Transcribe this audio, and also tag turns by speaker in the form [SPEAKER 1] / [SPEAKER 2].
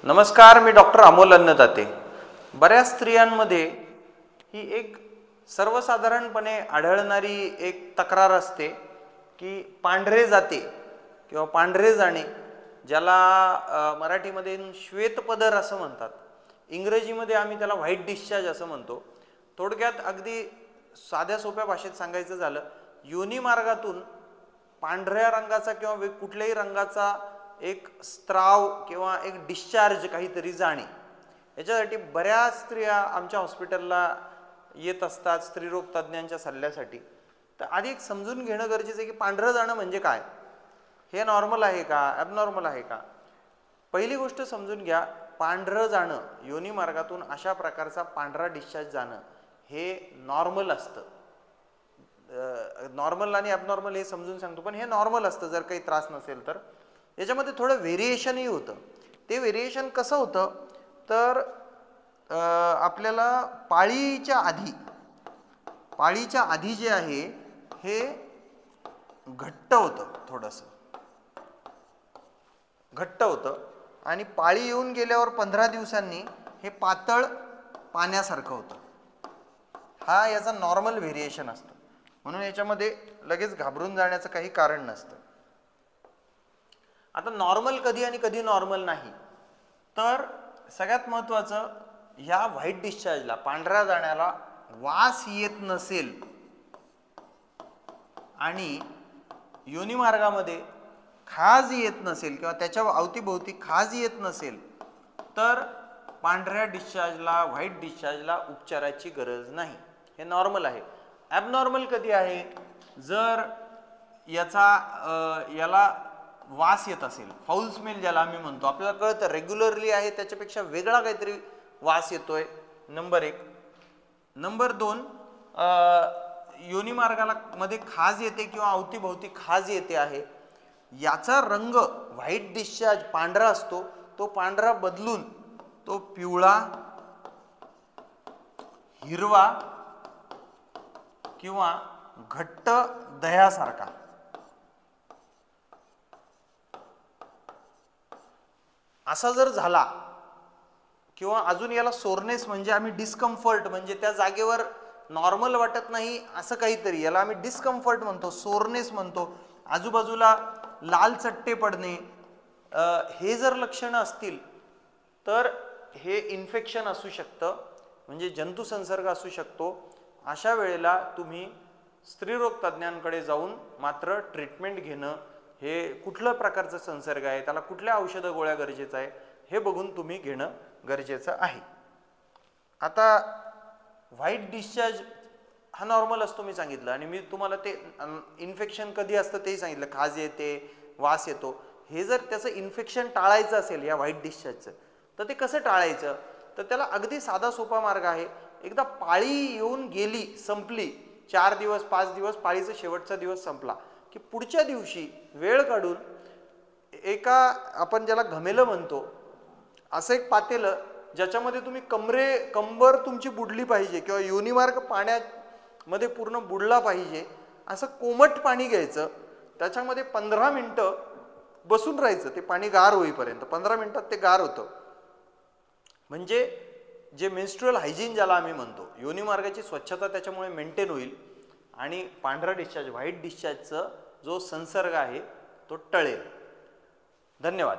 [SPEAKER 1] नमस्कार, मी डॉक्टर अमोल अन्नदाते। बऱ्याच स्त्रियांमध्ये ही एक सर्वसाधारणपणे आढळणारी एक तक्रार असते की पांढरे जाते किंवा पांढरे जाणे, ज्याला मराठीमध्ये श्वेतपदर असं म्हणतात, इंग्रजीमध्ये आम्ही त्याला व्हाईट डिस्चार्ज असं म्हणतो। थोडक्यात अगदी साध्या सोप्या भाषेत सांगायचं झालं, योनी मार्गातून पांढऱ्या रंगाचा किंवा कुठल्याही रंगाचा एक स्त्राव किंवा एक डिस्चार्ज काहीतरी जाणे, याच्यासाठी बऱ्याच स्त्रिया आमच्या हॉस्पिटलला येत असतात स्त्रीरोग तज्ञांच्या सल्ल्यासाठी। तर आधी एक समजून घेणं गरजेचं आहे की पांढरं जाणं म्हणजे काय, हे नॉर्मल आहे का, ॲबनॉर्मल आहे का। पहिली गोष्ट समजून घ्या, पांढरं जाणं योनी मार्गातून अशा प्रकारचा पांढरा डिस्चार्ज जाणं हे नॉर्मल असतं। नॉर्मल आणि ॲबनॉर्मल हे समजून सांगतो, पण हे नॉर्मल असतं जर काही त्रास नसेल तर। याच्यामध्ये थोडं व्हेरिएशनही होतं। ते व्हेरिएशन कसं होतं तर आपल्याला पाळीच्या आधी जे आहे हे घट्ट होतं, थोडंसं घट्ट होतं, आणि पाळी येऊन गेल्यावर 15 दिवसांनी हे पातळ पाण्यासारखं होतं। हा याचा नॉर्मल व्हेरिएशन असतं, म्हणून याच्यामध्ये लगेच घाबरून जाण्याचं काही कारण नसतं। आता नॉर्मल कधी आणि कधी नॉर्मल नाही, तर सगळ्यात महत्त्वाचं, ह्या व्हाईट डिस्चार्जला, पांढऱ्या जाण्याला वास येत नसेल आणि योनी मार्गामध्ये खाज येत नसेल किंवा त्याच्या अवतीभोवती खाज येत नसेल तर पांढऱ्या डिस्चार्जला, व्हाईट डिस्चार्जला उपचाराची गरज नाही, हे नॉर्मल आहे। ॲबनॉर्मल कधी आहे, जर याला वास येत असेल, फाऊल स्मेल ज्याला आम्ही म्हणतो, आपल्याला कळतं रेग्युलरली आहे त्याच्यापेक्षा वेगळा काहीतरी वास येतोय, नंबर 1। नंबर 2, योनी मार्गाला मध्ये खाज येते किंवा अवतीभोवती खाज येते आहे, याचा रंग व्हाईट डिस्चार्ज पांढरा असतो, तो पांढरा बदलून तो पिवळा, हिरवा किंवा घट्ट दह्यासारखा, असा जर झाला, किंवा अजून याला सोरनेस म्हणजे आम्ही डिस्कम्फर्ट, म्हणजे त्या जागेवर नॉर्मल वाटत नाही असं काहीतरी, याला आम्ही डिस्कम्फर्ट म्हणतो, सोरनेस म्हणतो, आजूबाजूला लाल चट्टे पडणे, हे जर लक्षणं असतील तर हे इन्फेक्शन असू शकतं, म्हणजे जंतुसंसर्ग असू शकतो। अशा वेळेला तुम्ही स्त्रीरोग तज्ञांकडे जाऊन मात्र ट्रीटमेंट घेणं, हे कुठल्या प्रकारचा संसर्ग आहे, त्याला कुठल्या औषध गोळ्या गरजेचं आहे हे बघून तुम्ही घेणं गरजेचं आहे। आता व्हाईट डिस्चार्ज हा नॉर्मल असतो मी सांगितलं, आणि मी तुम्हाला ते इन्फेक्शन कधी असतं तेही सांगितलं, खाज येते, वास येतो। हे जर त्याचं इन्फेक्शन टाळायचं असेल या व्हाईट डिस्चार्जचं, तर ते कसं टाळायचं, तर त्याला अगदी साधा सोपा मार्ग आहे। एकदा पाळी येऊन गेली, संपली, 4 दिवस 5 दिवस पाळीचा शेवटचा दिवस संपला की पुढच्या दिवशी वेळ काढून एका, आपण ज्याला घमेलं म्हणतो, असं एक पातेलं, ज्याच्यामध्ये तुम्ही कंबर तुमची बुडली पाहिजे किंवा योनीमार्ग पाण्यामध्ये पूर्ण बुडला पाहिजे, असं कोमट पाणी घ्यायचं, त्याच्यामध्ये 15 मिनिटं बसून राहायचं, ते पाणी गार होईपर्यंत। 15 मिनिटात ते गार होतं, म्हणजे जे मेन्स्ट्रुअल हायजीन ज्याला आम्ही म्हणतो, योनी मार्गाची स्वच्छता त्याच्यामुळे मेंटेन होईल आणि पांढरा डिस्चार्ज, व्हाईट डिस्चार्जचा जो संसर्ग आहे तो टळेल। धन्यवाद।